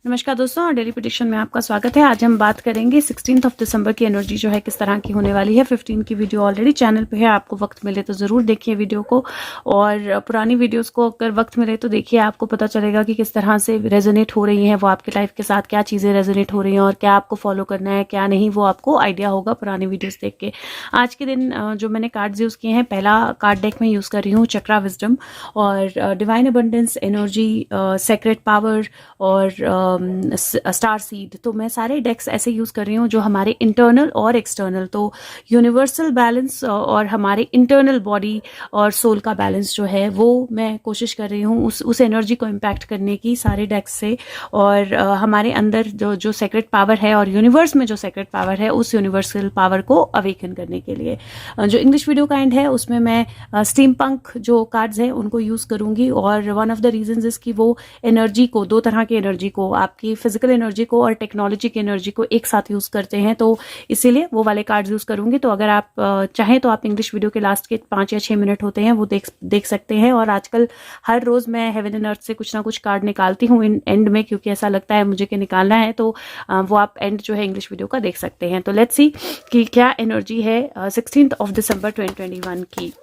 नमस्कार दोस्तों, और डेली प्रेडिक्शन में आपका स्वागत है। आज हम बात करेंगे 16 दिसंबर की एनर्जी जो है किस तरह की होने वाली है। 15 की वीडियो ऑलरेडी चैनल पे है, आपको वक्त मिले तो ज़रूर देखिए वीडियो को, और पुरानी वीडियोस को अगर वक्त मिले तो देखिए, आपको पता चलेगा कि किस तरह से रेजोनेट हो रही हैं वो आपके लाइफ के साथ, क्या चीज़ें रेजोनेट हो रही हैं और क्या आपको फॉलो करना है क्या नहीं, वो आपको आइडिया होगा पुरानी वीडियोज़ देख के। आज के दिन जो मैंने कार्ड्स यूज़ किए हैं, पहला कार्ड डेक में यूज़ कर रही हूँ चक्रा विजडम और divine abundance energy, secret power और स्टार सीड। तो मैं सारे डेक्स ऐसे यूज़ कर रही हूँ जो हमारे इंटरनल और एक्सटर्नल, तो यूनिवर्सल बैलेंस और हमारे इंटरनल बॉडी और सोल का बैलेंस जो है वो मैं कोशिश कर रही हूँ उस एनर्जी को इम्पैक्ट करने की सारे डेक्स से, और हमारे अंदर जो सेक्रेट पावर है और यूनिवर्स में जो सेक्रेट पावर है उस यूनिवर्सल पावर को अवेकन करने के लिए। जो इंग्लिश वीडियो काइंड है उसमें मैं स्टीम पंक जो कार्ड्स हैं उनको यूज़ करूँगी, और one of the reasons is कि वो एनर्जी को, दो तरह की एनर्जी को, आपकी फिजिकल एनर्जी को और टेक्नोलॉजी की एनर्जी को एक साथ यूज़ करते हैं, तो इसीलिए वो वाले कार्ड्स यूज़ करूँगी। तो अगर आप चाहें तो आप इंग्लिश वीडियो के लास्ट के 5 या 6 मिनट होते हैं वो देख सकते हैं। और आजकल हर रोज़ मैं हेवन एंड अर्थ से कुछ ना कुछ कार्ड निकालती हूँ एंड में, क्योंकि ऐसा लगता है मुझे कि निकालना है, तो वो आप एंड जो है इंग्लिश वीडियो का देख सकते हैं। तो लेट्स सी कि क्या एनर्जी है 16 दिसंबर 2021 की।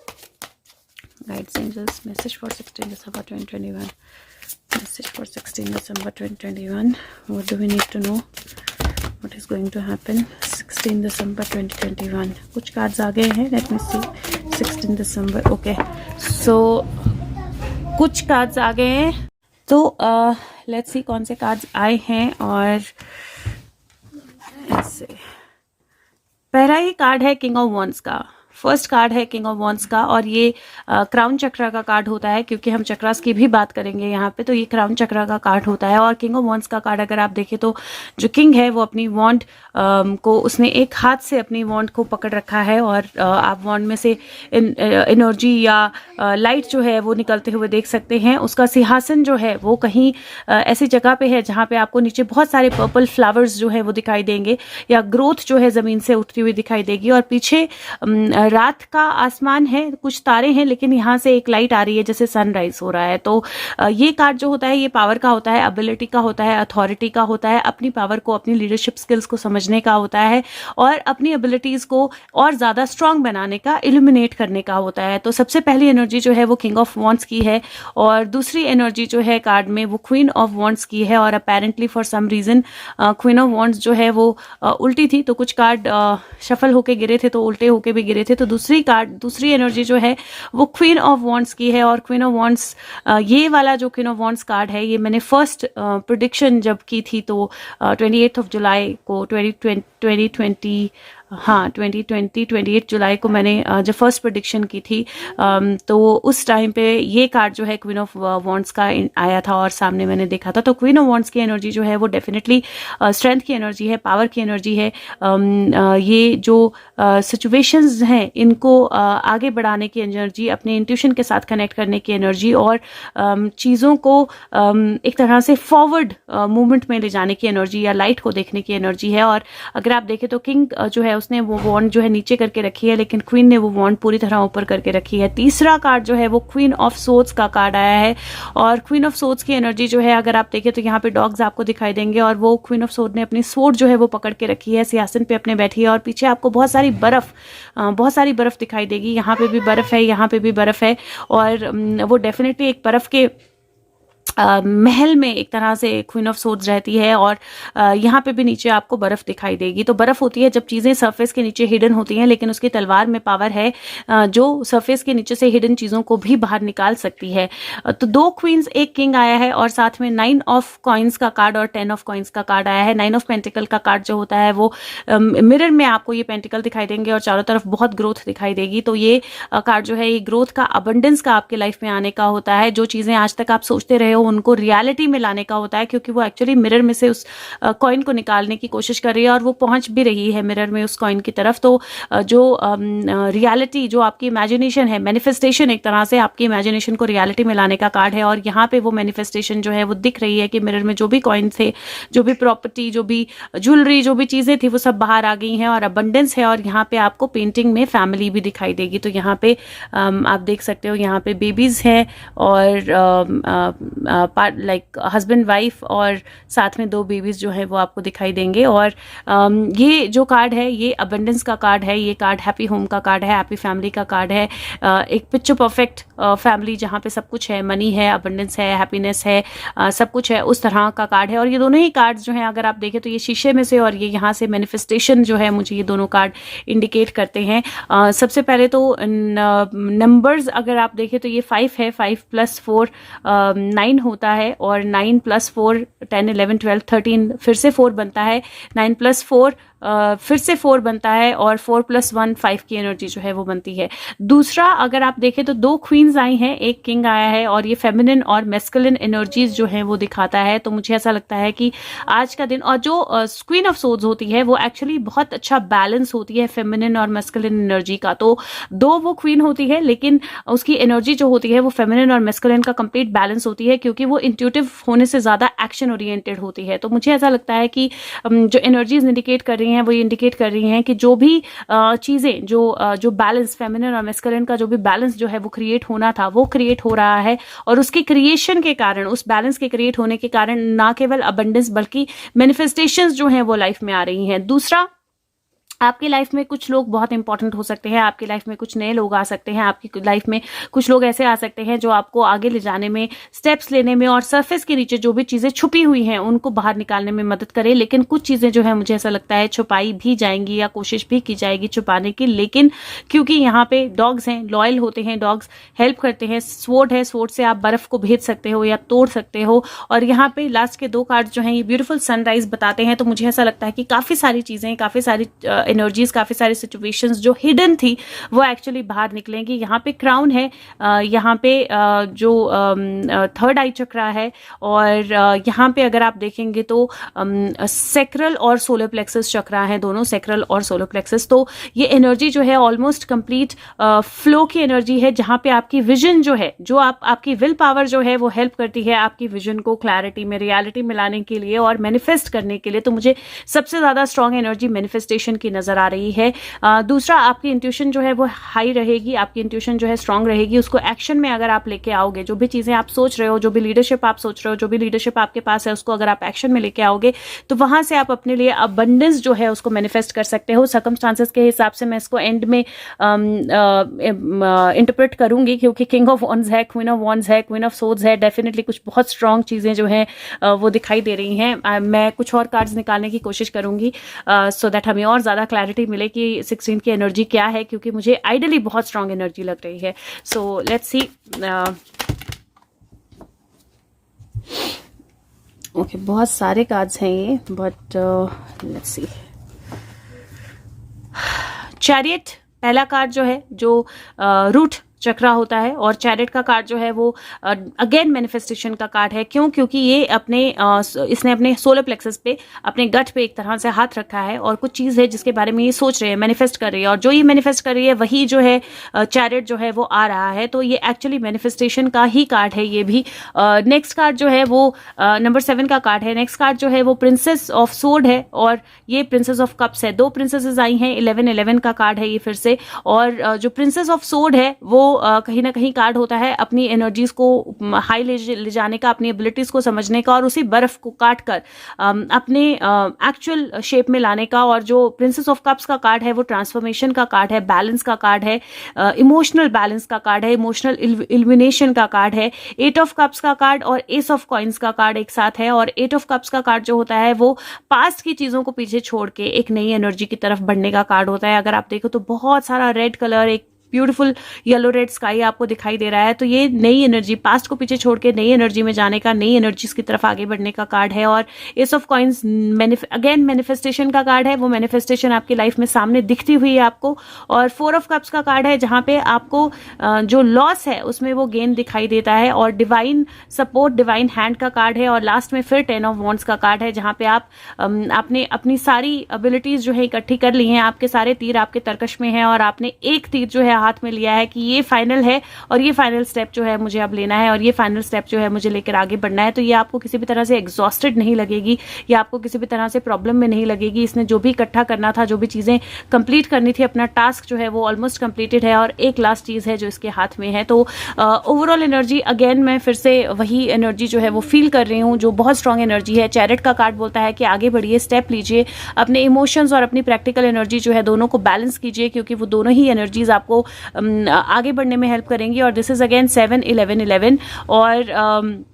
Guides angels, message for 16 December 2021, message for 16 December 2021. What do we need to know? What is going to happen 16 December 2021? कुछ कार्ड्स आ गए हैं, let me see. 16 दिसंबर, ओके, सो कुछ कार्ड्स आ गए हैं, तो लेट्स सी कौन से कार्ड्स आए हैं। और ऐसे पहला ही कार्ड है किंग ऑफ वॉन्ड्स का, फर्स्ट कार्ड है किंग ऑफ वॉन्ड्स का, और ये क्राउन चक्रा का कार्ड होता है, क्योंकि हम चक्रास की भी बात करेंगे यहाँ पे, तो ये क्राउन चक्रा का कार्ड होता है। और किंग ऑफ वॉन्ड्स का कार्ड अगर आप देखें तो जो किंग है वो अपनी वॉन्ड को, उसने एक हाथ से अपनी वॉन्ड को पकड़ रखा है, और आप वॉन्ड में से एनर्जी या लाइट जो है वो निकलते हुए देख सकते हैं। उसका सिंहासन जो है वो कहीं ऐसी जगह पे है जहाँ पे आपको नीचे बहुत सारे पर्पल फ्लावर्स जो है वो दिखाई देंगे, या ग्रोथ जो है ज़मीन से उठती हुई दिखाई देगी। और पीछे रात का आसमान है, कुछ तारे हैं, लेकिन यहाँ से एक लाइट आ रही है जैसे सनराइज हो रहा है। तो ये कार्ड जो होता है ये पावर का होता है, एबिलिटी का होता है, अथॉरिटी का होता है, अपनी पावर को, अपनी लीडरशिप स्किल्स को समझने का होता है, और अपनी एबिलिटीज को और ज्यादा स्ट्रांग बनाने का, इल्यूमिनेट करने का होता है। तो सबसे पहली एनर्जी जो है वो किंग ऑफ वॉन्ड्स की है, और दूसरी एनर्जी जो है कार्ड में वो क्वीन ऑफ वॉन्ड्स की है। और apparently for some reason queen of wands जो है वो उल्टी थी, तो कुछ कार्ड शफल होके गिरे थे, तो उल्टे होके भी गिरे थे। तो दूसरी एनर्जी जो है वो क्वीन ऑफ वॉन्ड्स की है। और क्वीन ऑफ वॉन्ड्स, ये वाला जो क्वीन ऑफ वॉन्ड्स कार्ड है ये मैंने फर्स्ट प्रेडिक्शन जब की थी, तो 28 जुलाई को 2020, हाँ 28 जुलाई को मैंने जब फर्स्ट प्रेडिक्शन की थी, तो उस टाइम पे ये कार्ड जो है क्वीन ऑफ वॉन्ड्स का आया था और सामने मैंने देखा था। तो क्वीन ऑफ वॉन्ड्स की एनर्जी जो है वो डेफिनेटली स्ट्रेंथ की एनर्जी है, पावर की एनर्जी है। ये जो सिचुएशंस हैं इनको आगे बढ़ाने की एनर्जी, अपने इंट्यूशन के साथ कनेक्ट करने की एनर्जी, और चीज़ों को एक तरह से फॉरवर्ड मूवमेंट में ले जाने की एनर्जी, या लाइट को देखने की एनर्जी है। और अगर आप देखें तो किंग जो है उसने वो वॉन्ड जो है नीचे करके रखी है, लेकिन क्वीन ने वो वॉन्ड पूरी तरह ऊपर करके रखी है। तीसरा कार्ड जो है वो क्वीन ऑफ सोर्ड्स का कार्ड आया है, और क्वीन ऑफ सोर्ड्स की एनर्जी जो है अगर आप देखें तो यहाँ पे डॉग्स आपको दिखाई देंगे, और वो क्वीन ऑफ सोर्ड ने अपनी सोर्ड जो है वो पकड़ के रखी है, सिंहासन पे अपने बैठी है, और पीछे आपको बहुत सारी बर्फ दिखाई देगी। यहाँ पे भी बर्फ है, यहाँ पे भी बर्फ है, और वो डेफिनेटली एक बर्फ के महल में एक तरह से क्वीन ऑफ सोर्ड्स रहती है, और यहाँ पे भी नीचे आपको बर्फ दिखाई देगी। तो बर्फ होती है जब चीज़ें सरफेस के नीचे हिडन होती हैं, लेकिन उसकी तलवार में पावर है जो सरफेस के नीचे से हिडन चीज़ों को भी बाहर निकाल सकती है। तो 2 क्वींस 1 किंग आया है, और साथ में 9 ऑफ कॉइन्स का कार्ड और 10 ऑफ कॉइन्स का कार्ड आया है। 9 ऑफ पेंटिकल का कार्ड जो होता है वो मिरर में आपको ये पेंटिकल दिखाई देंगे और चारों तरफ बहुत ग्रोथ दिखाई देगी। तो ये कार्ड जो है ये ग्रोथ का, अबंडेंस का आपके लाइफ में आने का होता है। जो चीज़ें आज तक आप सोचते रहे हो उनको रियलिटी में लाने का होता है, क्योंकि वो एक्चुअली मिरर में से उस कॉइन को निकालने की कोशिश कर रही है, और वो पहुंच भी रही है मिरर में उस कॉइन की तरफ। तो जो रियलिटी, जो आपकी इमेजिनेशन है, मैनिफेस्टेशन, एक तरह से आपकी इमेजिनेशन को रियलिटी में लाने का कार्ड है। और यहाँ पे वो मैनिफेस्टेशन जो है वो दिख रही है कि मिरर में जो भी कॉइन थे, जो भी प्रॉपर्टी, जो भी ज्वेलरी, जो भी चीज़ें थी वो सब बाहर आ गई हैं, और अबंडेंस है। और यहाँ पे आपको पेंटिंग में फैमिली भी दिखाई देगी। तो यहाँ पे आप देख सकते हो यहाँ पे बेबीज हैं, और लाइक हस्बैंड वाइफ और साथ में 2 बेबीज जो है वो आपको दिखाई देंगे। और ये जो कार्ड है ये अबंडेंस का कार्ड है, ये कार्ड हैप्पी होम का कार्ड है, हैप्पी फैमिली का कार्ड है, एक पिक्चर परफेक्ट फैमिली जहाँ पे सब कुछ है, मनी है, अबंडेंस है, हैप्पीनेस है, सब कुछ है, उस तरह का कार्ड है। और ये दोनों ही कार्ड जो हैं अगर आप देखें तो ये शीशे में से और ये यहाँ से मैनिफेस्टेशन जो है मुझे ये दोनों कार्ड इंडिकेट करते हैं। सबसे पहले तो नंबर्स अगर आप देखें तो ये 5 है, 5 + 4 9 होता है, और 9 + 4 10 11 12 13 फिर से 4 बनता है, 9 + 4 फिर से 4 बनता है, और 4 + 1 5 की एनर्जी जो है वो बनती है। दूसरा अगर आप देखें तो 2 क्वींस आई हैं, एक किंग आया है, और ये फेमिनिन और मैस्कुलिन एनर्जीज जो हैं वो दिखाता है। तो मुझे ऐसा लगता है कि आज का दिन, और जो क्वीन ऑफ सोर्ड्स होती है वो एक्चुअली बहुत अच्छा बैलेंस होती है फेमिनिन और मैस्कुलिन एनर्जी का। तो 2 वो क्वीन होती है लेकिन उसकी एनर्जी जो होती है वो फेमिनिन और मैस्कुलिन का कंप्लीट बैलेंस होती है, क्योंकि वो इंट्यूटिव होने से ज्यादा एक्शन ओरिएंटेड होती है। तो मुझे ऐसा लगता है कि जो एनर्जीज इंडिकेट कर रही हैं वो ये इंडिकेट कर रही हैं कि जो भी चीजें जो बैलेंस फेमिनिन और मैस्कुलिन का जो भी बैलेंस जो है वो क्रिएट होना था वो क्रिएट हो रहा है, और उसके क्रिएशन के कारण, उस बैलेंस के क्रिएट होने के कारण ना केवल अबंडेंस बल्कि मैनिफेस्टेशंस जो हैं वो लाइफ में आ रही हैं। दूसरा, आपकी लाइफ में कुछ लोग बहुत इंपॉर्टेंट हो सकते हैं, आपकी लाइफ में कुछ नए लोग आ सकते हैं, आपकी लाइफ में कुछ लोग ऐसे आ सकते हैं जो आपको आगे ले जाने में, स्टेप्स लेने में और सरफेस के नीचे जो भी चीजें छुपी हुई हैं उनको बाहर निकालने में मदद करें। लेकिन कुछ चीजें जो है मुझे ऐसा लगता है छुपाई भी जाएंगी या कोशिश भी की जाएगी छुपाने की, लेकिन क्योंकि यहाँ पे डॉग्स हैं, लॉयल होते हैं डॉग्स, हेल्प करते हैं। स्वॉर्ड है, स्वॉर्ड से आप बर्फ को भेज सकते हो या तोड़ सकते हो। और यहाँ पे लास्ट के 2 कार्ड जो हैं ये ब्यूटीफुल सनराइज बताते हैं। तो मुझे ऐसा लगता है कि काफी सारी चीजें, काफी सारी एनर्जीज, काफी सारी सिचुएशंस जो हिडन थी वो एक्चुअली बाहर निकलेंगी। यहाँ पे क्राउन है, यहाँ पे जो 3rd आई चक्रा है, और यहाँ पे अगर आप देखेंगे तो सेक्रल और सोलर प्लेक्सस चक्रा है, दोनों सेक्रल और सोलर प्लेक्सस। तो ये एनर्जी जो है ऑलमोस्ट कंप्लीट फ्लो की एनर्जी है, जहाँ पे आपकी विजन जो है, जो आपकी विल पावर जो है वो हेल्प करती है आपकी विजन को क्लैरिटी में, रियलिटी में लाने के लिए और मैनिफेस्ट करने के लिए। तो मुझे सबसे ज्यादा स्ट्रॉन्ग एनर्जी मैनिफेस्टेशन की नजर आ रही है। दूसरा, आपकी इंट्यूशन जो है वो हाई रहेगी, आपकी इंट्यूशन जो है स्ट्रांग रहेगी, उसको एक्शन में अगर आप लेके आओगे, जो भी चीजें आप सोच रहे हो, जो भी लीडरशिप आप सोच रहे हो, जो भी लीडरशिप आपके पास है, उसको अगर आप एक्शन में लेके आओगे तो वहां से आप अपने लिए अबंडेंस जो है उसको मैनिफेस्ट कर सकते हो। सर्कमस्टांसेस के हिसाब से मैं इसको एंड में इंटरप्रेट करूंगी, क्योंकि किंग ऑफ वॉन्ड्स है, क्वीन ऑफ वॉन्ड्स है, क्वीन ऑफ सोर्ड्स है, डेफिनेटली कुछ बहुत स्ट्रांग चीजें जो हैं वो दिखाई दे रही हैं। मैं कुछ और कार्ड्स निकालने की कोशिश करूंगी सो दैट हमें और ज्यादा क्लैरिटी मिले कि 16 की एनर्जी क्या है, क्योंकि मुझे आइडियली बहुत स्ट्रांग एनर्जी लग रही है। So let's see. ओके, बहुत सारे कार्ड्स हैं ये, बट लेट्स सी। चैरियट पहला कार्ड जो है, जो रूट चक्रा होता है, और चैरियट का कार्ड जो है वो अगेन मैनिफेस्टेशन का कार्ड है। क्यों? क्योंकि ये इसने अपने सोलर प्लेक्सस पे, अपने गट पे एक तरह से हाथ रखा है, और कुछ चीज है जिसके बारे में ये सोच रहे हैं, मैनिफेस्ट कर रही है, और जो ये मैनिफेस्ट कर रही है वही जो है चैरियट जो है वो आ रहा है। तो ये एक्चुअली मैनिफेस्टेशन का ही कार्ड है ये भी। नेक्स्ट कार्ड जो है वो नंबर 7 का कार्ड है। नेक्स्ट कार्ड जो है वो प्रिंसेस ऑफ सोर्ड है, और ये प्रिंसेस ऑफ कप्स है। 2 प्रिंसेसेस आई हैं, 11-11 का कार्ड है ये फिर से। और जो प्रिंसेस ऑफ सोर्ड है वो कहीं ना कहीं कार्ड होता है अपनी एनर्जीज को हाई ले जाने का, अपनी एबिलिटीज को समझने का, और उसी बर्फ को काट कर अपने एक्चुअल शेप में लाने का। और जो प्रिंसेस ऑफ कप्स का कार्ड है वो ट्रांसफॉर्मेशन का कार्ड है, बैलेंस का कार्ड है, इमोशनल बैलेंस का कार्ड है, इमोशनल इल्यूमिनेशन का कार्ड है। 8 ऑफ कप्स का कार्ड और एस ऑफ कॉइन्स का कार्ड एक साथ है। और 8 ऑफ कप्स का कार्ड जो होता है वो पास्ट की चीजों को पीछे छोड़ के एक नई एनर्जी की तरफ बढ़ने का कार्ड होता है। अगर आप देखो तो बहुत सारा रेड कलर, एक ब्यूटीफुल येलो रेड स्काई आपको दिखाई दे रहा है। तो ये नई एनर्जी, पास्ट को पीछे छोड़ के नई एनर्जी में जाने का, नई एनर्जीज की तरफ आगे बढ़ने का कार्ड है। और S of coins again manifestation का कार्ड है, वो मैनिफेस्टेशन आपकी लाइफ में सामने दिखती हुई है आपको। और 4 ऑफ कप्स का कार्ड है, जहां पे आपको जो लॉस है उसमें वो गेन दिखाई देता है। और डिवाइन सपोर्ट, डिवाइन हैंड का कार्ड है। और लास्ट में फिर 10 ऑफ वॉन्ड्स का कार्ड है, जहां पे आप आपने अपनी सारी एबिलिटीज जो है इकट्ठी कर ली हैं, आपके सारे तीर आपके तरकश में हैं, और आपने एक तीर जो है हाथ में लिया है कि ये फाइनल है और ये फाइनल स्टेप जो है मुझे अब लेना है और ये फाइनल स्टेप जो है मुझे लेकर आगे बढ़ना है, तो ये आपको किसी भी तरह से एग्जॉस्टेड नहीं लगेगी, या आपको किसी भी तरह से प्रॉब्लम में नहीं लगेगी। इसने जो भी इकट्ठा करना था, जो भी चीजें कंप्लीट करनी थी, अपना टास्क जो है वो ऑलमोस्ट कंप्लीटेड है और एक लास्ट चीज है जो इसके हाथ में है। तो ओवरऑल एनर्जी अगेन मैं फिर से वही एनर्जी जो है वो फील कर रही हूँ जो बहुत स्ट्रांग एनर्जी है। चैरिट का कार्ड बोलता है कि आगे बढ़िए, स्टेप लीजिए, अपने इमोशंस और अपनी प्रैक्टिकल एनर्जी जो है दोनों को बैलेंस कीजिए, क्योंकि वो दोनों ही एनर्जीज आपको आगे बढ़ने में हेल्प करेंगी। और दिस इज अगेन 7-11-11 और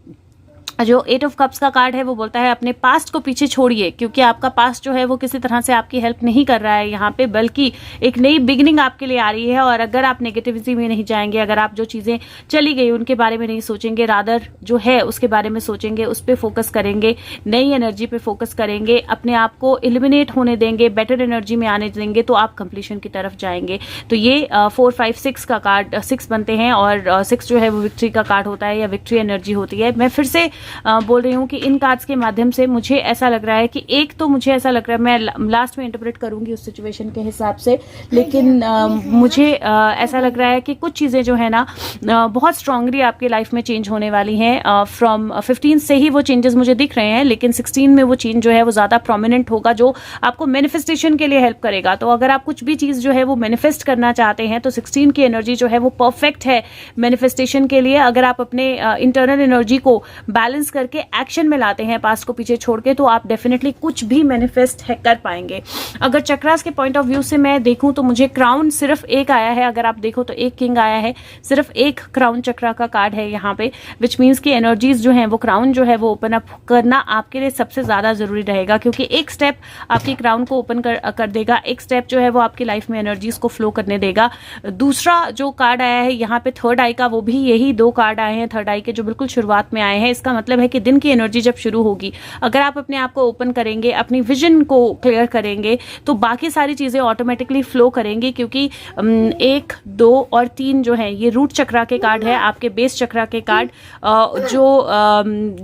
जो 8 ऑफ कप्स का कार्ड है वो बोलता है अपने पास्ट को पीछे छोड़िए, क्योंकि आपका पास्ट जो है वो किसी तरह से आपकी हेल्प नहीं कर रहा है यहाँ पे, बल्कि एक नई बिगिनिंग आपके लिए आ रही है। और अगर आप नेगेटिविटी में नहीं जाएंगे, अगर आप जो चीज़ें चली गई उनके बारे में नहीं सोचेंगे, रादर जो है उसके बारे में सोचेंगे, उस पर फोकस करेंगे, नई एनर्जी पे फोकस करेंगे, अपने आप को एलिमिनेट होने देंगे, बेटर एनर्जी में आने देंगे, तो आप कंप्लीशन की तरफ जाएंगे। तो ये 4, 5, 6 का कार्ड 6 बनते हैं और 6 जो है वो विक्ट्री का कार्ड होता है या विक्ट्री एनर्जी होती है। मैं फिर से बोल रही हूँ कि इन कार्ड्स के माध्यम से मुझे ऐसा लग रहा है कि एक तो मुझे ऐसा लग रहा है, मैं लास्ट में इंटरप्रेट करूंगी उस सिचुएशन के हिसाब से, लेकिन मुझे ऐसा लग रहा है कि कुछ चीज़ें जो है ना बहुत स्ट्रांगली आपकी लाइफ में चेंज होने वाली हैं। फ्रॉम 15 से ही वो चेंजेस मुझे दिख रहे हैं, लेकिन 16 में वो चेंज जो है वो ज़्यादा प्रोमिनेंट होगा, जो आपको मैनिफेस्टेशन के लिए हेल्प करेगा। तो अगर आप कुछ भी चीज़ जो है वो मैनिफेस्ट करना चाहते हैं तो 16 की एनर्जी जो है वो परफेक्ट है मैनिफेस्टेशन के लिए। अगर आप अपने इंटरनल एनर्जी को बैलेंस करके एक्शन में लाते हैं, पास्ट को पीछे छोड़ के, तो आप डेफिनेटली कुछ भी मैनिफेस्ट कर पाएंगे। अगर चक्रास के पॉइंट ऑफ व्यू से मैं देखूं तो मुझे क्राउन सिर्फ एक आया है, अगर आप देखो तो एक किंग आया है, सिर्फ एक क्राउन चक्रा का कार्ड है यहाँ पे, विच मीन्स की एनर्जीज जो है वो क्राउन जो है वो ओपन अप करना आपके लिए सबसे ज्यादा जरूरी रहेगा, क्योंकि एक स्टेप आपकी क्राउन को ओपन कर देगा, एक स्टेप जो है वो आपकी लाइफ में एनर्जीज को फ्लो करने देगा। दूसरा जो कार्ड आया है यहाँ पे थर्ड आई का, वो भी यही 2 कार्ड आए हैं थर्ड आई के जो बिल्कुल शुरुआत में आए हैं। इसका मतलब है कि दिन की एनर्जी जब शुरू होगी, अगर आप अपने आप को ओपन करेंगे, अपनी विजन को क्लियर करेंगे, तो बाकी सारी चीजें ऑटोमेटिकली फ्लो करेंगी, क्योंकि 1, 2 और 3 जो है ये रूट चक्रा के कार्ड है, आपके बेस चक्रा के कार्ड।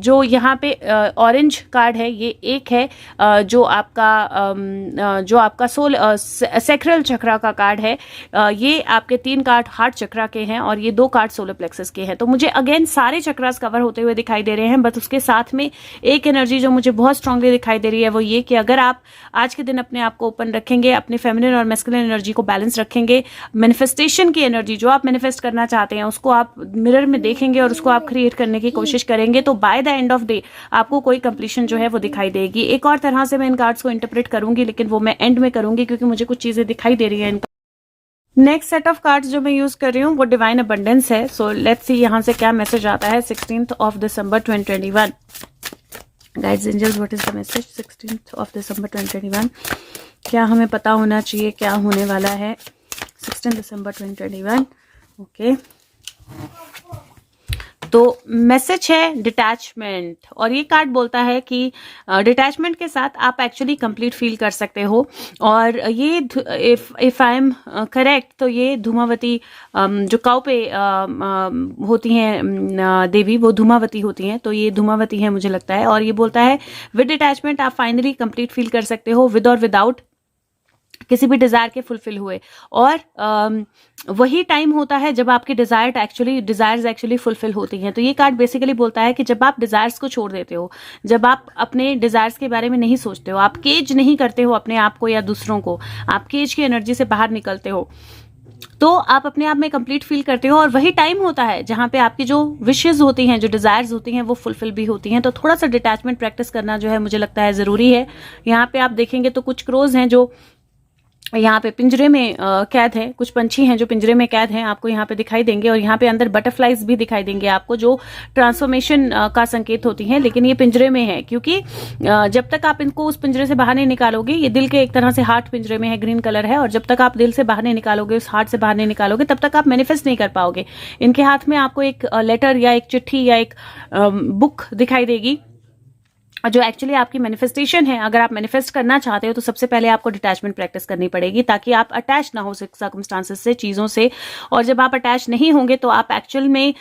जो यहाँ पे ऑरेंज कार्ड है ये 1 है, जो आपका सैक्रल चक्रा का कार्ड है। ये आपके 3 कार्ड हार्ट चक्रा के हैं और ये 2 कार्ड सोलर प्लेक्सस के हैं। तो मुझे अगेन सारे चक्रास कवर होते हुए दिखाई दे रहे हैं, बट उसके साथ में एक एनर्जी जो मुझे बहुत स्ट्रांगली दिखाई दे रही है वो ये कि अगर आप आज के दिन अपने आप को ओपन रखेंगे, अपने फेमिनिन और मैस्कुलिन एनर्जी को बैलेंस रखेंगे, मैनिफेस्टेशन की एनर्जी जो आप मैनिफेस्ट करना चाहते हैं उसको आप मिरर में देखेंगे और उसको आप क्रिएट करने की कोशिश करेंगे, तो by the end of day आपको कोई कंप्लीशन जो है वो दिखाई देगी। एक और तरह से मैं इन कार्ड्स को इंटरप्रेट करूंगी, लेकिन वो मैं एंड में करूंगी क्योंकि मुझे कुछ चीजें दिखाई दे रही है। नेक्स्ट सेट ऑफ कार्ड्स जो मैं यूज कर रही हूँ वो डिवाइन अबंडेंस है। सो लेट्स सी यहाँ से क्या मैसेज आता है 16th of December 2021। Guides angels, what is the message 16th of December 2021? क्या हमें पता होना चाहिए क्या होने वाला है 16 December 2021? ओके, तो मैसेज है डिटैचमेंट, और ये कार्ड बोलता है कि डिटैचमेंट के साथ आप एक्चुअली कंप्लीट फील कर सकते हो। और ये इफ आई एम करेक्ट तो ये धूमावती जो काऊ पे होती हैं देवी, वो धूमावती होती हैं, तो ये धूमावती है मुझे लगता है। और ये बोलता है विद डिटैचमेंट आप फाइनली कंप्लीट फील कर सकते हो, विद और विदाउट किसी भी डिजायर के फुलफिल हुए। और वही टाइम होता है जब आपकी डिजायर्स एक्चुअली फुलफिल होती हैं। तो ये कार्ड बेसिकली बोलता है कि जब आप डिजायर्स को छोड़ देते हो, जब आप अपने डिजायर्स के बारे में नहीं सोचते हो, आप केज नहीं करते हो अपने आप को या दूसरों को, आप केज की एनर्जी से बाहर निकलते हो, तो आप अपने आप में कंप्लीट फील करते हो। और वही टाइम होता है जहां पे आपकी जो विशेस होती हैं, जो डिजायर्स होती हैं, वो फुलफिल भी होती हैं। तो थोड़ा सा डिटैचमेंट प्रैक्टिस करना जो है मुझे लगता है जरूरी है। यहाँ पे आप देखेंगे तो कुछ क्रोज हैं जो यहाँ पे पिंजरे में कैद है, कुछ पंछी हैं जो पिंजरे में कैद हैं, आपको यहाँ पे दिखाई देंगे। और यहाँ पे अंदर बटरफ्लाइज भी दिखाई देंगे आपको, जो ट्रांसफॉर्मेशन का संकेत होती हैं, लेकिन ये पिंजरे में है, क्योंकि जब तक आप इनको उस पिंजरे से बाहर नहीं निकालोगे, ये दिल के एक तरह से हार्ट पिंजरे में है, ग्रीन कलर है, और जब तक आप दिल से बाहर नहीं निकालोगे, उस हार्ट से बाहर नहीं निकालोगे, तब तक आप मैनिफेस्ट नहीं कर पाओगे। इनके हाथ में आपको एक लेटर या एक चिट्ठी या एक बुक दिखाई देगी, जो एक्चुअली आपकी मैनिफेस्टेशन है, अगर आप मैनिफेस्ट करना चाहते हो तो सबसे पहले आपको डिटैचमेंट प्रैक्टिस करनी पड़ेगी, ताकि आप अटैच ना हो सर्कमस्टांसेस से, चीज़ों से। और जब आप अटैच नहीं होंगे तो आप एक्चुअल में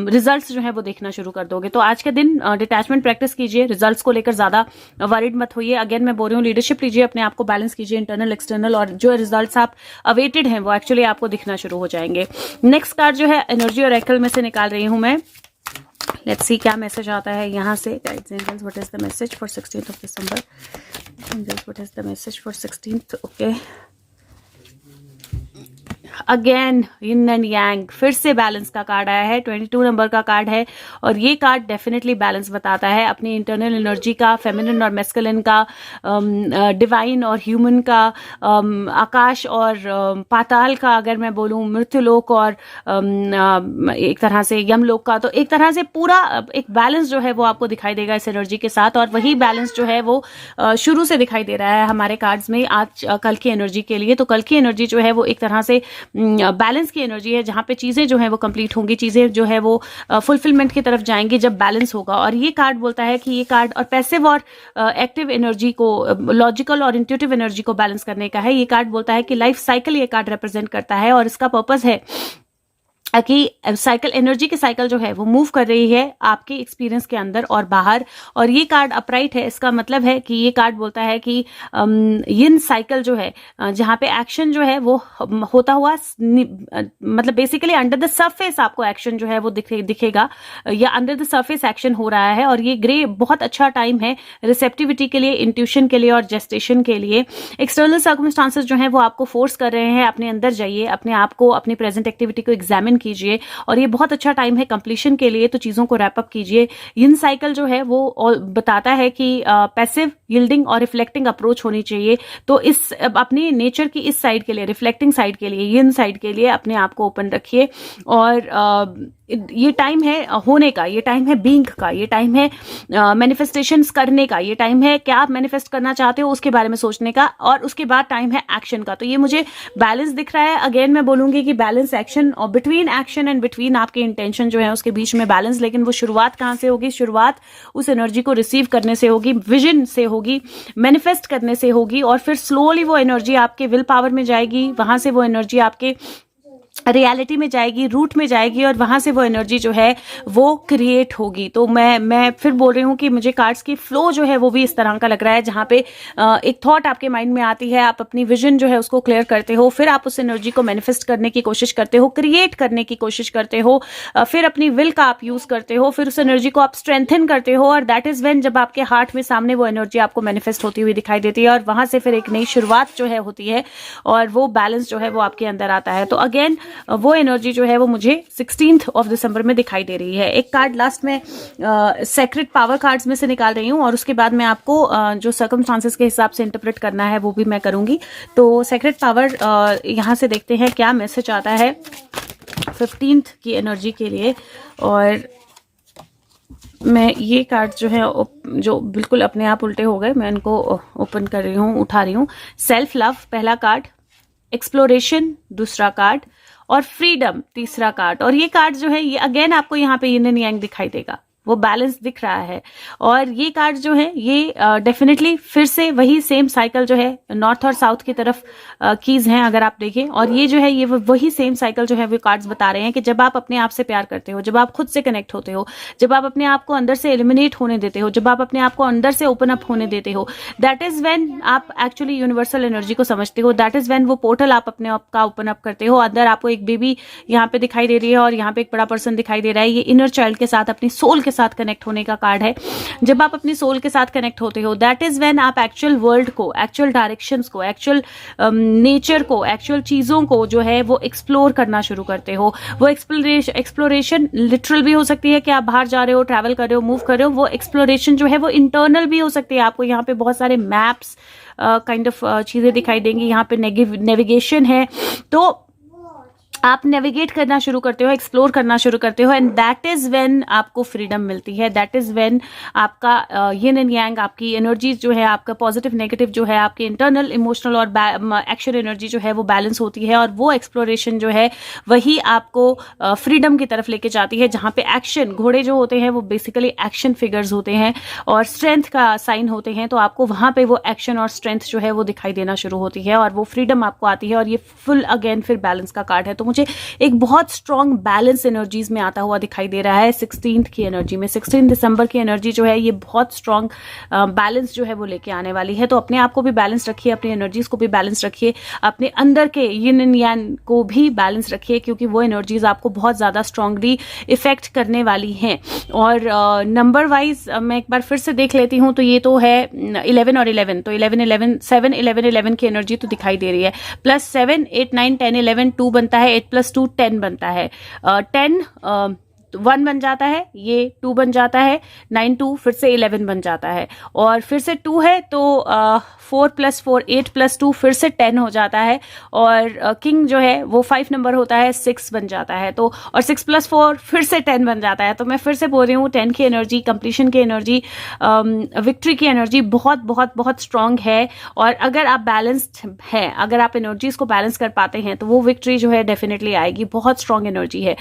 रिजल्ट्स जो है वो देखना शुरू कर दोगे। तो आज के दिन डिटैचमेंट प्रैक्टिस कीजिए, रिजल्ट्स को लेकर ज़्यादा वरिड मत होइए। अगेन मैं बोल रही हूँ, लीडरशिप लीजिए, अपने आप को बैलेंस कीजिए, इंटरनल एक्सटर्नल, और जो रिजल्ट्स आप अवेटेड हैं वो एक्चुअली आपको दिखना शुरू हो जाएंगे। नेक्स्ट कार्ड जो है एनर्जी ऑरेकल में से निकाल रही हूँ मैं। लेट्स सी क्या मैसेज आता है यहाँ से। Guides angels, what is the message for 16th of December? Angels, what is the message for 16th? Okay, again yin and yang, फिर से बैलेंस का कार्ड आया है। 22 नंबर का कार्ड है और ये कार्ड डेफिनेटली बैलेंस बताता है, अपनी इंटरनल एनर्जी का, फेमिनिन और मैस्कुलिन का, डिवाइन और ह्यूमन का, आकाश और पाताल का, अगर मैं बोलूँ मृत्युलोक और एक तरह से यमलोक का। तो एक तरह से पूरा एक बैलेंस जो है वो आपको दिखाई देगा इस एनर्जी के साथ, और वही बैलेंस जो है वो शुरू से दिखाई दे रहा है हमारे कार्ड्स में आज कल की एनर्जी के लिए। तो कल की एनर्जी जो है वो एक तरह से बैलेंस की एनर्जी है, जहां पे चीजें जो है वो कंप्लीट होंगी, चीजें जो है वो फुलफिलमेंट की तरफ जाएंगी जब बैलेंस होगा। और ये कार्ड बोलता है कि ये कार्ड और पैसिव और एक्टिव एनर्जी को, लॉजिकल और इंट्यूटिव एनर्जी को बैलेंस करने का है। ये कार्ड बोलता है कि लाइफ साइकिल ये कार्ड रिप्रेजेंट करता है, और इसका पर्पस है कि साइकिल, एनर्जी की साइकिल जो है वो मूव कर रही है आपके एक्सपीरियंस के अंदर और बाहर। और ये कार्ड अपराइट है, इसका मतलब है कि ये कार्ड बोलता है कि यिन साइकिल जो है, जहाँ पे एक्शन जो है वो होता हुआ, मतलब बेसिकली अंडर द सरफेस आपको एक्शन जो है वो दिखेगा, या अंडर द सरफेस एक्शन हो रहा है। और ये ग्रे बहुत अच्छा टाइम है रिसेप्टिविटी के लिए, इंट्यूशन के लिए और जेस्टेशन के लिए। एक्सटर्नल सर्कमस्टांसेस जो है वो आपको फोर्स कर रहे हैं, अपने अंदर जाइए, अपने आप को, अपनी प्रेजेंट एक्टिविटी को एग्जामिन कीजिए, और ये बहुत अच्छा टाइम है कंप्लीशन के लिए, तो चीजों को रैप अप कीजिए। यिन साइकिल जो है वो बताता है कि पैसिव, यील्डिंग और रिफ्लेक्टिंग अप्रोच होनी चाहिए। तो इस अपनी नेचर की इस साइड के लिए, रिफ्लेक्टिंग साइड के लिए, यिन साइड के लिए अपने आप को ओपन रखिए। और ये टाइम है होने का, ये टाइम है बीइंग का, ये टाइम है मैनिफेस्टेशंस करने का, ये टाइम है क्या आप मैनिफेस्ट करना चाहते हो उसके बारे में सोचने का, और उसके बाद टाइम है एक्शन का। तो ये मुझे बैलेंस दिख रहा है। अगेन मैं बोलूंगी कि बैलेंस, एक्शन, और बिटवीन एक्शन एंड बिटवीन आपके इंटेंशन जो है उसके बीच में बैलेंस। लेकिन वो शुरुआत कहाँ से होगी? शुरुआत उस एनर्जी को रिसीव करने से होगी, विजन से होगी, मैनिफेस्ट करने से होगी, और फिर स्लोली वो एनर्जी आपके विल पावर में जाएगी, वहां से वो एनर्जी आपके रियलिटी में जाएगी, रूट में जाएगी, और वहां से वो एनर्जी जो है वो क्रिएट होगी। तो मैं फिर बोल रही हूँ कि मुझे कार्ड्स की फ्लो जो है वो भी इस तरह का लग रहा है, जहां पे एक थॉट आपके माइंड में आती है, आप अपनी विजन जो है उसको क्लियर करते हो, फिर आप उस एनर्जी को मैनिफेस्ट करने की कोशिश करते हो, क्रिएट करने की कोशिश करते हो, फिर अपनी विल का आप यूज करते हो, फिर उस एनर्जी को आप स्ट्रेंथन करते हो, और दैट इज व्हेन जब आपके हार्ट में सामने वो एनर्जी आपको मैनिफेस्ट होती हुई दिखाई देती है, और वहां से फिर एक नई शुरुआत जो है होती है, और वो बैलेंस जो है वो आपके अंदर आता है। तो अगेन वो एनर्जी जो है वो मुझे 16th ऑफ दिसंबर में दिखाई दे रही है। एक कार्ड लास्ट में सेक्रेट पावर कार्ड्स में से निकाल रही हूँ, और उसके बाद मैं आपको जो सर्कमस्टांसेस के हिसाब से इंटरप्रेट करना है वो भी मैं करूंगी। तो सेक्रेट पावर यहाँ से देखते हैं क्या मैसेज आता है 15th की एनर्जी के लिए। और मैं ये कार्ड जो है जो बिल्कुल अपने आप उल्टे हो गए, मैं इनको ओपन कर रही हूँ, उठा रही हूँ। सेल्फ लव पहला कार्ड, एक्सप्लोरेशन दूसरा कार्ड, और फ्रीडम तीसरा कार्ड। और ये कार्ड जो है ये अगेन आपको यहाँ पे यिन एंड यांग दिखाई देगा, वो बैलेंस दिख रहा है। और ये कार्ड जो है ये डेफिनेटली फिर से वही सेम साइकिल जो है नॉर्थ और साउथ की तरफ कीज हैं अगर आप देखें। और ये जो है ये वही सेम साइकिल जो है वो कार्ड्स बता रहे हैं कि जब आप अपने आप से प्यार करते हो, जब आप खुद से कनेक्ट होते हो, जब आप अपने आप को अंदर से एलिमिनेट होने देते हो, जब आप अपने आप को अंदर से ओपन अप होने देते हो, दैट इज व्हेन आप एक्चुअली यूनिवर्सल एनर्जी को समझते हो। दैट इज व्हेन वो पोर्टल आप अपने आप का ओपन अप करते हो। अंदर आपको एक बेबी यहाँ पे दिखाई दे रही है और यहाँ पे एक बड़ा पर्सन दिखाई दे रहा है। ये इनर चाइल्ड के साथ, अपनी सोल के साथ कनेक्ट होने का कार्ड है। जब आप अपनी सोल के साथ कनेक्ट होते हो, दैट इज व्हेन आप एक्चुअल वर्ल्ड को, एक्चुअल डायरेक्शंस को, एक्चुअल नेचर को, एक्चुअल चीजों को जो है वो एक्सप्लोर करना शुरू करते हो। वो एक्सप्लोरेशन लिटरल भी हो सकती है कि आप बाहर जा रहे हो, ट्रैवल कर रहे हो, मूव कर रहे हो। वो एक्सप्लोरेशन जो है वो इंटरनल भी हो सकती है। आपको यहाँ पे बहुत सारे मैप्स काइंड ऑफ चीजें दिखाई देंगी। यहाँ पे नेविगेशन है। तो आप नेविगेट करना शुरू करते हो, एक्सप्लोर करना शुरू करते हो, एंड दैट इज व्हेन आपको फ्रीडम मिलती है। दैट इज व्हेन आपका यिन एंड यांग, आपकी एनर्जीज जो है, आपका पॉजिटिव नेगेटिव जो है, आपकी इंटरनल इमोशनल और एक्शन एनर्जी जो है वो बैलेंस होती है, और वो एक्सप्लोरेशन जो है वही आपको फ्रीडम की तरफ लेके जाती है, जहां पे एक्शन, घोड़े जो होते हैं वो बेसिकली एक्शन फिगर्स होते हैं और स्ट्रेंथ का साइन होते हैं, तो आपको वहां पे वो एक्शन और स्ट्रेंथ जो है वो दिखाई देना शुरू होती है और वो फ्रीडम आपको आती है, और ये फुल अगेन फिर बैलेंस का कार्ड है। तो मुझे एक बहुत स्ट्रॉन्ग बैलेंस एनर्जीज में आता हुआ दिखाई दे रहा है 16th की एनर्जी में। 16 दिसंबर की एनर्जी जो है ये बहुत स्ट्रॉन्ग बैलेंस जो है वो लेके आने वाली है। तो अपने आप को भी बैलेंस रखिए, अपनी एनर्जीज को भी बैलेंस रखिए, अपने अंदर के यिन एंड यांग को भी बैलेंस रखिए, क्योंकि वो एनर्जीज आपको बहुत ज्यादा स्ट्रांगली इफेक्ट करने वाली हैं। और नंबर वाइज मैं एक बार फिर से देख लेती हूँ, तो ये तो है 11 और 11, तो 11 की एनर्जी तो दिखाई दे रही है। प्लस 7 8 9 10 11 2 बनता है, 8 + 2 10 बनता है, 10 1 बन जाता है, ये 2 बन जाता है, 9 2 फिर से 11 बन जाता है, और फिर से 2 है तो 4 + 4 8 + 2 फिर से 10 हो जाता है, और किंग जो है वो 5 नंबर होता है, 6 बन जाता है, तो और 6 + 4 फिर से 10 बन जाता है। तो मैं फिर से बोल रही हूँ 10 की एनर्जी, कंप्लीशन की एनर्जी, विक्ट्री की एनर्जी बहुत बहुत बहुत स्ट्रांग है। और अगर आप बैलेंस्ड है, अगर आप एनर्जीज को बैलेंस कर पाते हैं तो वो विक्ट्री जो है डेफिनेटली आएगी। बहुत स्ट्रांग एनर्जी है।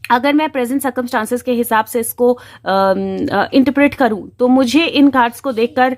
अगर मैं प्रेजेंट सर्कमस्टांसेस के हिसाब से इसको इंटरप्रेट करूं, तो मुझे इन कार्ड्स को देखकर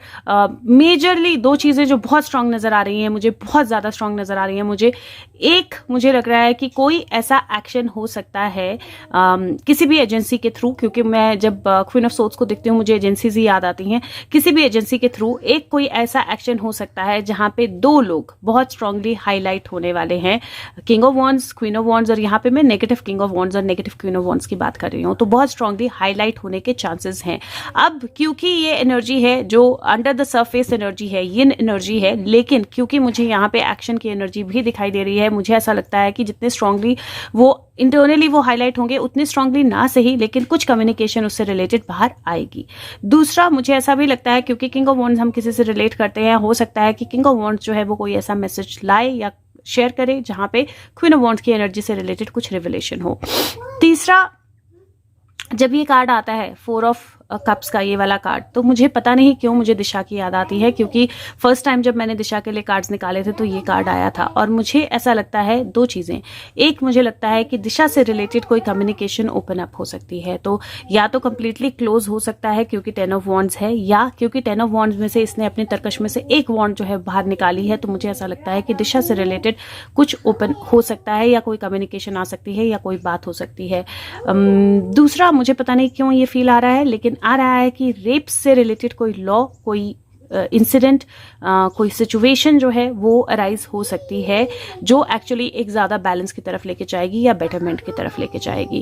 मेजरली 2 चीजें जो बहुत स्ट्रांग नजर आ रही हैं, मुझे बहुत ज्यादा स्ट्रांग नजर आ रही हैं। मुझे लग रहा है कि कोई ऐसा एक्शन हो सकता है किसी भी एजेंसी के थ्रू, क्योंकि मैं जब क्वीन ऑफ सोर्ड्स को देखती हूँ मुझे एजेंसीज ही याद आती हैं। किसी भी एजेंसी के थ्रू कोई ऐसा एक्शन हो सकता है जहां पे 2 लोग बहुत स्ट्रांगली हाईलाइट होने वाले हैं, king of wands, queen of wands, और यहाँ पे मैं नेगेटिव किंग ऑफ वॉन्ड्स और नेगेटिव क्वीन ऑफ वॉन्ड्स की बात कर रही हूँ। तो बहुत स्ट्रांगली हाईलाइट होने के चांसेस हैं। अब क्योंकि ये एनर्जी है जो अंडर द सरफेस एनर्जी है, यिन एनर्जी है, लेकिन क्योंकि मुझे यहाँ पे एक्शन की एनर्जी भी दिखाई दे रही है, मुझे ऐसा लगता है कि जितने स्ट्रांगली वो इंटरनली वो हाईलाइट होंगे उतने स्ट्रांगली ना सही, लेकिन कुछ कम्युनिकेशन उससे रिलेटेड बाहर आएगी। दूसरा, मुझे ऐसा भी लगता है क्योंकि किंग ऑफ वॉन्ड्स हम किसी से रिलेट करते हैं, हो सकता है कि किंग ऑफ वॉन्ड्स जो है वो कोई ऐसा मैसेज लाए या शेयर करे जहां पे क्वीन ऑफ वॉन्ड्स की एनर्जी से रिलेटेड कुछ रिवलेशन हो। तीसरा, जब ये कार्ड आता है 4 ऑफ कप्स का, ये वाला कार्ड, तो मुझे पता नहीं क्यों मुझे दिशा की याद आती है, क्योंकि फर्स्ट टाइम जब मैंने दिशा के लिए कार्ड्स निकाले थे तो ये कार्ड आया था। और मुझे ऐसा लगता है 2 चीजें, एक मुझे लगता है कि दिशा से रिलेटेड कोई कम्युनिकेशन ओपन अप हो सकती है, तो या तो कंप्लीटली क्लोज हो सकता है क्योंकि 10 ऑफ वॉन्ड्स है, या क्योंकि 10 ऑफ वॉन्ड्स में से इसने अपने तरकश में से एक वॉन्ड जो है बाहर निकाली है, तो मुझे ऐसा लगता है कि दिशा से रिलेटेड कुछ ओपन हो सकता है, या कोई कम्युनिकेशन आ सकती है, या कोई बात हो सकती है। दूसरा, मुझे पता नहीं क्यों ये फील आ रहा है, लेकिन आ रहा है कि रेप से रिलेटेड कोई लॉ, कोई इंसिडेंट, कोई सिचुएशन जो है वो अराइज हो सकती है, जो एक्चुअली एक ज़्यादा बैलेंस की तरफ लेके जाएगी या बेटरमेंट की तरफ लेके जाएगी।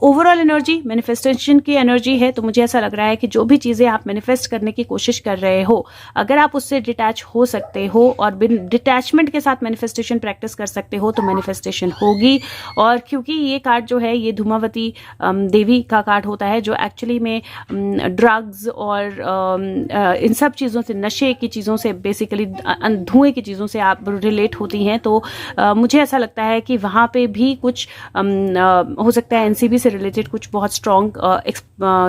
ओवरऑल एनर्जी मैनिफेस्टेशन की एनर्जी है, तो मुझे ऐसा लग रहा है कि जो भी चीज़ें आप मैनिफेस्ट करने की कोशिश कर रहे हो, अगर आप उससे डिटैच हो सकते हो और बिन डिटैचमेंट के साथ मैनिफेस्टेशन प्रैक्टिस कर सकते हो, तो मैनिफेस्टेशन होगी। और क्योंकि ये कार्ड जो है ये धूमावती देवी का कार्ड होता है, जो एक्चुअली में ड्रग्स और इन सब चीज़ों से, नशे की चीज़ों से, बेसिकली धुएं की चीज़ों से आप रिलेट होती हैं, तो मुझे ऐसा लगता है कि वहाँ पे भी कुछ हो सकता है एनसीबी से रिलेटेड कुछ बहुत स्ट्रॉन्ग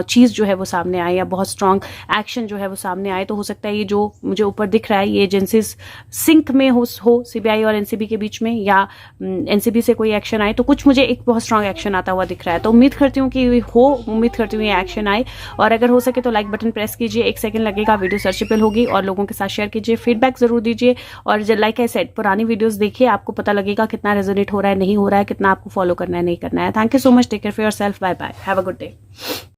चीज़ जो है वो सामने आए, या बहुत स्ट्रॉन्ग एक्शन जो है वो सामने आए। तो हो सकता है ये जो मुझे ऊपर दिख रहा है ये एजेंसीज सिंक में हो सीबीआई और एनसीबी के बीच में, या एनसीबी से कोई एक्शन आए, तो कुछ मुझे एक बहुत स्ट्रॉन्ग एक्शन आता हुआ दिख रहा है। तो उम्मीद करती हूँ कि उम्मीद करती हूँ ये एक्शन आए, और अगर हो सके तो लाइक बटन प्रेस कीजिए, 1 सेकंड लगेगा, वीडियो सर्चेबल होगी, और लोगों के साथ शेयर कीजिए, फीडबैक जरूर दीजिए। और लाइक आई सेड, पुरानी वीडियोस देखिए, आपको पता लगेगा कितना रेजोनेट हो रहा है, नहीं हो रहा है, कितना आपको फॉलो करना है, नहीं करना है। Thank you so much, take care for yourself, bye bye, have a good day.